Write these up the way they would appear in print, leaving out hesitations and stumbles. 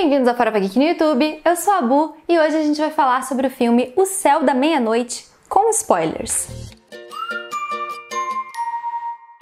Bem-vindos ao Farofa Geek no YouTube, eu sou a Bu e hoje a gente vai falar sobre o filme O Céu da Meia-Noite, com spoilers.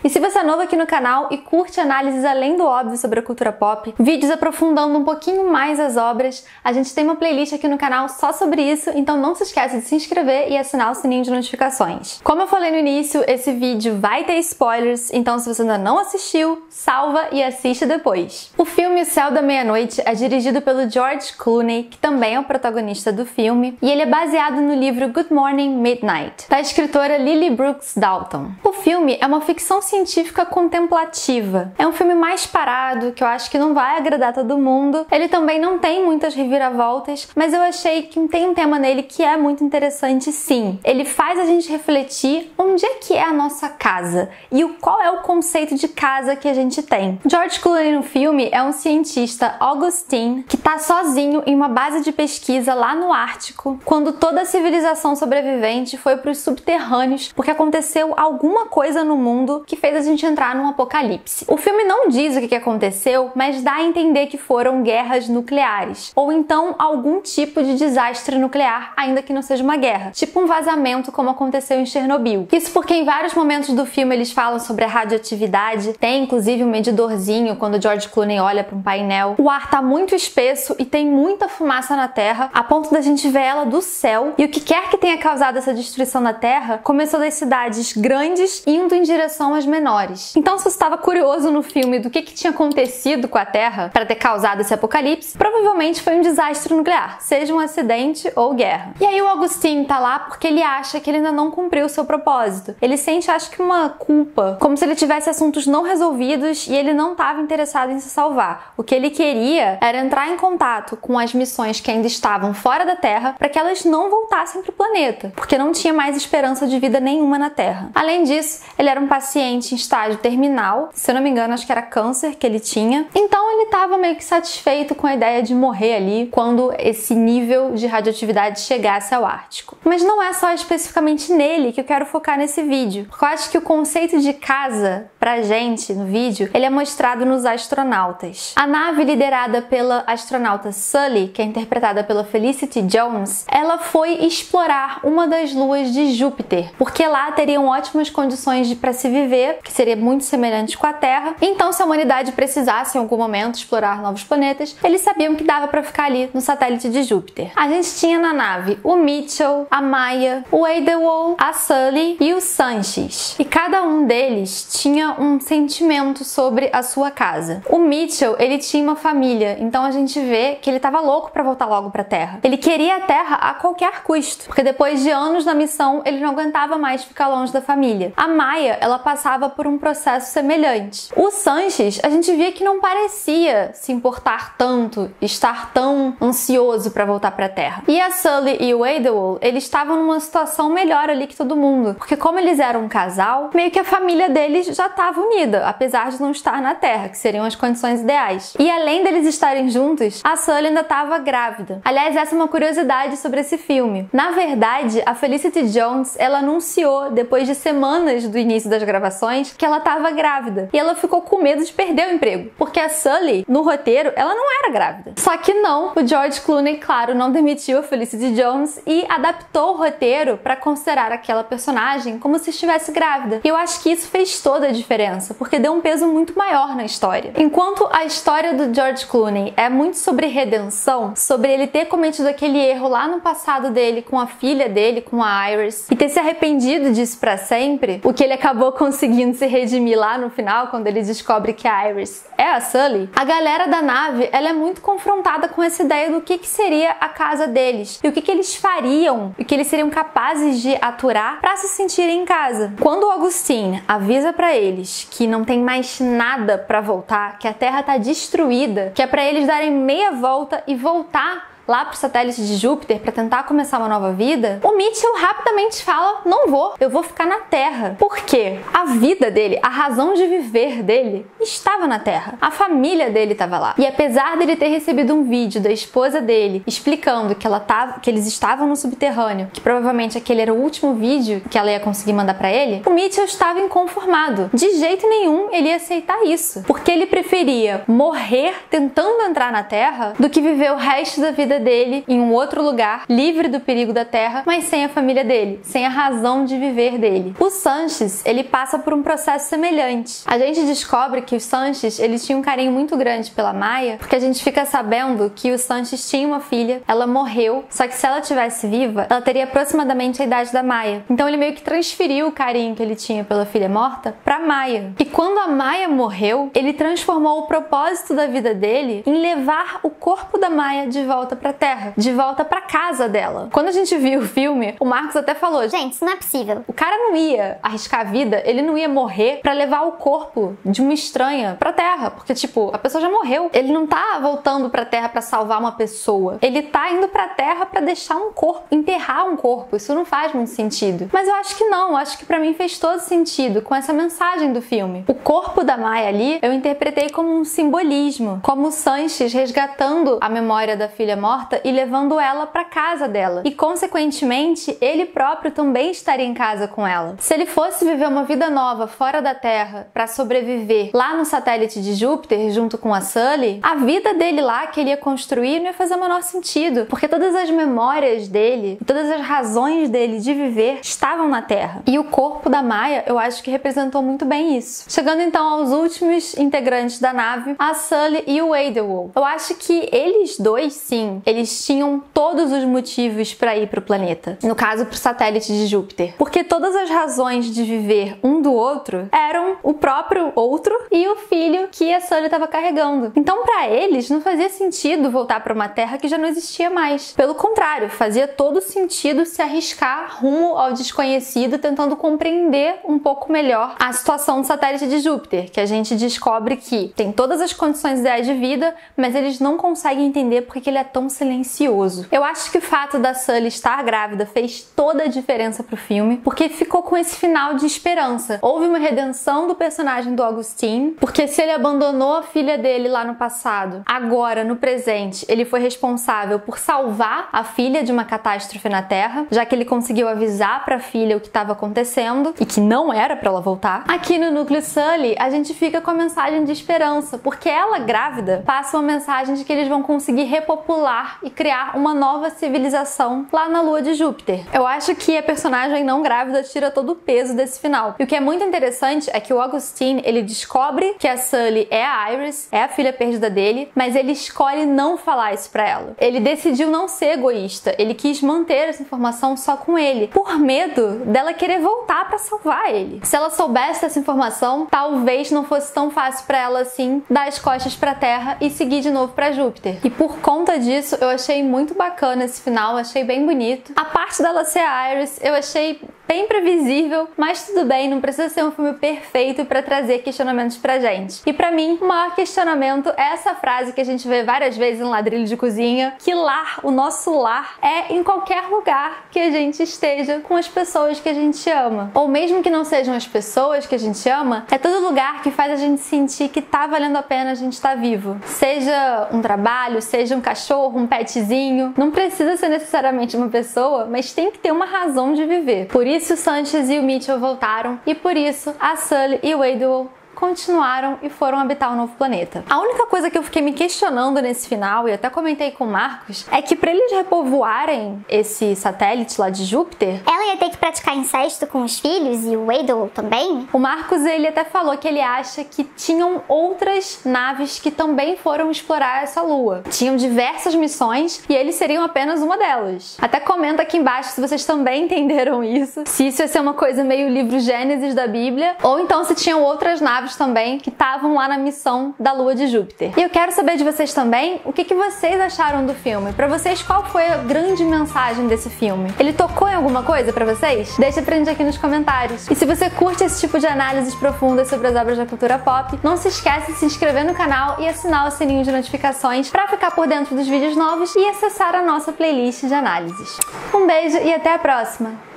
E se você é novo aqui no canal e curte análises além do óbvio sobre a cultura pop, vídeos aprofundando um pouquinho mais as obras, a gente tem uma playlist aqui no canal só sobre isso, então não se esqueça de se inscrever e assinar o sininho de notificações. Como eu falei no início, esse vídeo vai ter spoilers, então se você ainda não assistiu, salva e assiste depois. O filme O Céu da Meia-Noite é dirigido pelo George Clooney, que também é o protagonista do filme, e ele é baseado no livro Good Morning Midnight, da escritora Lily Brooks Dalton. O filme é uma ficção científica contemplativa. É um filme mais parado, que eu acho que não vai agradar todo mundo. Ele também não tem muitas reviravoltas, mas eu achei que tem um tema nele que é muito interessante, sim. Ele faz a gente refletir onde é que é a nossa casa e qual é o conceito de casa que a gente tem. George Clooney no filme é um cientista, Augustine, que tá sozinho em uma base de pesquisa lá no Ártico, quando toda a civilização sobrevivente foi para os subterrâneos porque aconteceu alguma coisa no mundo que fez a gente entrar num apocalipse. O filme não diz o que aconteceu, mas dá a entender que foram guerras nucleares, ou então algum tipo de desastre nuclear, ainda que não seja uma guerra, tipo um vazamento como aconteceu em Chernobyl. Isso porque em vários momentos do filme eles falam sobre a radioatividade, tem inclusive um medidorzinho quando o George Clooney olha para um painel. O ar tá muito espesso e tem muita fumaça na Terra, a ponto da gente ver ela do céu, e o que quer que tenha causado essa destruição na Terra começou das cidades grandes indo em direção às menores. Então, se você estava curioso no filme do que tinha acontecido com a Terra para ter causado esse apocalipse, provavelmente foi um desastre nuclear, seja um acidente ou guerra. E aí o Augustine tá lá porque ele acha que ele ainda não cumpriu o seu propósito. Ele sente, acho que, uma culpa, como se ele tivesse assuntos não resolvidos e ele não estava interessado em se salvar. O que ele queria era entrar em contato com as missões que ainda estavam fora da Terra para que elas não voltassem para o planeta, porque não tinha mais esperança de vida nenhuma na Terra. Além disso, ele era um paciente em estágio terminal, se eu não me engano, acho que era câncer que ele tinha. Então ele estava meio que satisfeito com a ideia de morrer ali quando esse nível de radioatividade chegasse ao Ártico. Mas não é só especificamente nele que eu quero focar nesse vídeo, porque eu acho que o conceito de casa pra gente no vídeo, ele é mostrado nos astronautas. A nave liderada pela astronauta Sully, que é interpretada pela Felicity Jones, ela foi explorar uma das luas de Júpiter, porque lá teriam ótimas condições para se viver, que seria muito semelhante com a Terra. Então, se a humanidade precisasse em algum momento explorar novos planetas, eles sabiam que dava para ficar ali no satélite de Júpiter. A gente tinha na nave o Mitchell, a Maya, o Eidewol, a Sully e o Sanches. E cada um deles tinha um sentimento sobre a sua casa. O Mitchell, ele tinha uma família, então a gente vê que ele estava louco para voltar logo para a Terra. Ele queria a Terra a qualquer custo, porque depois de anos na missão, ele não aguentava mais ficar longe da família. A Maya, ela passava por um processo semelhante. O Sanches, a gente via que não parecia se importar tanto, estar tão ansioso para voltar para a Terra. E a Sully e o Eidewol, eles estavam numa situação melhor ali que todo mundo, porque como eles eram um casal, meio que a família deles já estava unida, apesar de não estar na Terra, que seriam as condições ideais. E além deles estarem juntos, a Sully ainda estava grávida. Aliás, essa é uma curiosidade sobre esse filme. Na verdade, a Felicity Jones, ela anunciou, depois de semanas do início das gravações, que ela estava grávida. E ela ficou com medo de perder o emprego, porque a Sully, no roteiro, ela não era grávida. Só que não, o George Clooney, claro, não demitiu a Felicity Jones e adaptou o roteiro para considerar aquela personagem como se estivesse grávida. E eu acho que isso fez toda a diferença, porque deu um peso muito maior na história. Enquanto a história do George Clooney é muito sobre redenção, sobre ele ter cometido aquele erro lá no passado dele com a filha dele, com a Iris, e ter se arrependido disso pra sempre, o que ele acabou conseguindo se redimir lá no final, quando ele descobre que a Iris é a Sully, a galera da nave, ela é muito confrontada com essa ideia do que seria a casa deles, e o que eles fariam, o que eles seriam capazes de aturar pra se sentirem em casa. Quando o Augustine avisa pra eles que não tem mais nada pra voltar, que a Terra tá destruída, que é pra eles darem meia volta e voltar lá pro satélite de Júpiter para tentar começar uma nova vida, o Mitchell rapidamente fala: não vou, eu vou ficar na Terra. Por quê? A vida dele, a razão de viver dele estava na Terra. A família dele estava lá. E apesar dele ter recebido um vídeo da esposa dele explicando que eles estavam no subterrâneo, que provavelmente aquele era o último vídeo que ela ia conseguir mandar para ele, o Mitchell estava inconformado. De jeito nenhum ele ia aceitar isso, porque ele preferia morrer tentando entrar na Terra do que viver o resto da vida dele em um outro lugar, livre do perigo da Terra, mas sem a família dele, sem a razão de viver dele. O Sanches, ele passa por um processo semelhante. A gente descobre que o Sanches, ele tinha um carinho muito grande pela Maya, porque a gente fica sabendo que o Sanches tinha uma filha, ela morreu, só que se ela tivesse viva, ela teria aproximadamente a idade da Maya. Então ele meio que transferiu o carinho que ele tinha pela filha morta pra Maya. E quando a Maya morreu, ele transformou o propósito da vida dele em levar o corpo da Maya de volta pra Terra, de volta pra casa dela. Quando a gente viu o filme, o Marcos até falou: gente, isso não é possível. O cara não ia arriscar a vida, ele não ia morrer pra levar o corpo de uma estranha pra Terra, porque tipo, a pessoa já morreu. Ele não tá voltando pra Terra pra salvar uma pessoa. Ele tá indo pra Terra pra deixar um corpo, enterrar um corpo. Isso não faz muito sentido. Mas eu acho que não, eu acho que pra mim fez todo sentido com essa mensagem do filme. O corpo da Maya ali, eu interpretei como um simbolismo, como o Sanches resgatando a memória da filha morta e levando ela pra casa dela. E consequentemente, ele próprio também estaria em casa com ela. Se ele fosse viver uma vida nova fora da Terra pra sobreviver lá no satélite de Júpiter junto com a Sully, a vida dele lá que ele ia construir não ia fazer o menor sentido, porque todas as memórias dele, todas as razões dele de viver estavam na Terra. E o corpo da Maya, eu acho que representou muito bem isso. Chegando então aos últimos integrantes da nave, a Sully e o Eidolon. Eu acho que eles dois, sim, eles tinham todos os motivos para ir pro planeta. No caso, pro satélite de Júpiter. Porque todas as razões de viver um do outro eram o próprio outro e o filho que a Sully estava carregando. Então, para eles, não fazia sentido voltar para uma Terra que já não existia mais. Pelo contrário, fazia todo sentido se arriscar rumo ao desconhecido, tentando compreender um pouco melhor a situação do satélite de Júpiter, que a gente descobre que tem todas as condições ideais de vida, mas eles não conseguem entender porque ele é tão silencioso. Eu acho que o fato da Sully estar grávida fez toda a diferença pro filme, porque ficou com esse final de esperança. Houve uma redenção do personagem do Augustine, porque se ele abandonou a filha dele lá no passado, agora, no presente, ele foi responsável por salvar a filha de uma catástrofe na Terra, já que ele conseguiu avisar pra filha o que estava acontecendo e que não era pra ela voltar. Aqui no núcleo Sully, a gente fica com a mensagem de esperança, porque ela, grávida, passa uma mensagem de que eles vão conseguir repopular e criar uma nova civilização lá na lua de Júpiter. Eu acho que a personagem não grávida tira todo o peso desse final. E o que é muito interessante é que o Augustine, ele descobre que a Sully é a Iris, é a filha perdida dele, mas ele escolhe não falar isso pra ela. Ele decidiu não ser egoísta, ele quis manter essa informação só com ele, por medo dela querer voltar pra salvar ele. Se ela soubesse dessa informação, talvez não fosse tão fácil pra ela assim dar as costas pra Terra e seguir de novo pra Júpiter. E por conta disso, eu achei muito bacana esse final, achei bem bonito. A parte dela ser a Iris, eu achei bem previsível, mas tudo bem, não precisa ser um filme perfeito pra trazer questionamentos pra gente. E pra mim, o maior questionamento é essa frase que a gente vê várias vezes em Ladrilho de Cozinha, que lar, o nosso lar, é em qualquer lugar que a gente esteja com as pessoas que a gente ama. Ou mesmo que não sejam as pessoas que a gente ama, é todo lugar que faz a gente sentir que tá valendo a pena a gente estar vivo. Seja um trabalho, seja um cachorro, um petzinho, não precisa ser necessariamente uma pessoa, mas tem que ter uma razão de viver. Por isso o Sanches e o Mitchell voltaram, e por isso a Sully e o Eidolon continuaram e foram habitar um novo planeta. A única coisa que eu fiquei me questionando nesse final, e até comentei com o Marcos, é que pra eles repovoarem esse satélite lá de Júpiter, ela ia ter que praticar incesto com os filhos e o Eidolon também? O Marcos, ele até falou que ele acha que tinham outras naves que também foram explorar essa lua. Tinham diversas missões e eles seriam apenas uma delas. Até comenta aqui embaixo se vocês também entenderam isso, se isso ia ser uma coisa meio livro Gênesis da Bíblia, ou então se tinham outras naves naves também que estavam lá na missão da Lua de Júpiter. E eu quero saber de vocês também o que vocês acharam do filme. Pra vocês, qual foi a grande mensagem desse filme? Ele tocou em alguma coisa pra vocês? Deixa pra gente aqui nos comentários. E se você curte esse tipo de análises profundas sobre as obras da cultura pop, não se esquece de se inscrever no canal e assinar o sininho de notificações pra ficar por dentro dos vídeos novos e acessar a nossa playlist de análises. Um beijo e até a próxima!